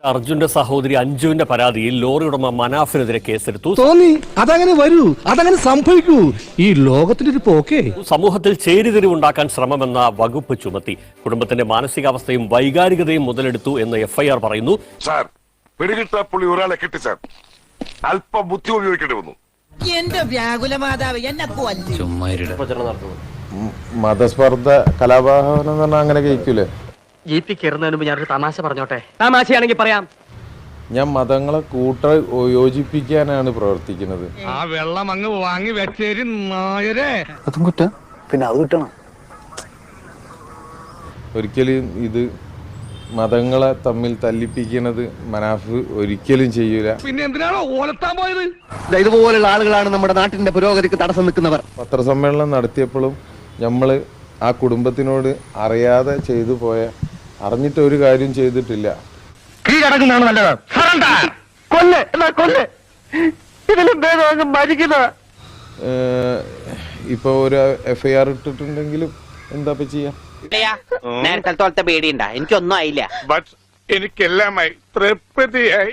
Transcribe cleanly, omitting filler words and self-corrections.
അർജുന്റെ സഹോദരി അഞ്ജുവിന്റെ പരാതിയിൽ ലോറി ഉടമ മനാഫിനെതിരെ കേസെടുത്തു. തോന്നി അതങ്ങനെ വരൂ, അതങ്ങനെ സംഭവിക്കൂ. ഈ ലോകത്തിന്റെ ഒരു പോക്കേ. സമൂഹത്തിൽ ചേരിതിരിവുണ്ടാക്കാൻ ശ്രമമെന്ന വകുപ്പ് ചുമത്തി. കുടുംബത്തിന്റെ മാനസികാവസ്ഥയും വൈകാരികതയും മുതലെടുത്തു എന്ന് FIR പറയുന്നു. സാർ, പിടികിട്ടാപ്പുള്ളി ഒരാളെ കിട്ടി സാർ. അല്പം ബുദ്ധി ഉപയോഗിക്കേണ്ടി വന്നു. എന്റെ വ്യാകുല മാതാവ് എന്നെ മതസ്പർദ്ധ കലാപാഹനം എന്ന് പറഞ്ഞാൽ അങ്ങനെ കഴിക്കൂലേ? ജീപ്പി കയറുന്നതിന് മുമ്പ് ഞാനൊരു തമാശ പറഞ്ഞോട്ടെ? തമാശയാണെങ്കിൽ പറയാം. ഞാൻ മതങ്ങളെ യോജിപ്പിക്കാനാണ് പ്രവർത്തിക്കുന്നത്. ആ വെള്ളം അങ്ങ് വാങ്ങി വെച്ചേരി നായരെ. അതും കുറ്റ പിന്നെ അത് കിട്ടണം. ഒരിക്കലും ഇത് മതങ്ങളെ തമ്മിൽ തല്ലിപ്പിക്കുന്നത് മനാഫ് ഒരിക്കലും ചെയ്യൂല. പിന്നെ എന്തിനാണോ ഓലത്താൻ പോയത്? ഇതുപോലുള്ള ആളുകളാണ് നമ്മുടെ നാട്ടിന്റെ പുരോഗതിക്ക് തടസ്സം നിൽക്കുന്നവർ. പത്രസമ്മേളനം നടത്തിയപ്പോഴും നമ്മള് ആ കുടുംബത്തിനോട് അറിയാതെ ചെയ്തു പോയ, അറിഞ്ഞിട്ട് ഒരു കാര്യം ചെയ്തിട്ടില്ല. കീഴടങ്ങുന്നതാണ് നല്ലത്. ഇപ്പൊ ഒരു FIR ഇട്ടിട്ടുണ്ടെങ്കിലും എന്താ ചെയ്യാ? നേരത്തെ പേടിയുണ്ടാ? എനിക്കൊന്നും ആയില്ല. ബട്ട് എനിക്കെല്ലാമായി തൃപ്തിയായി.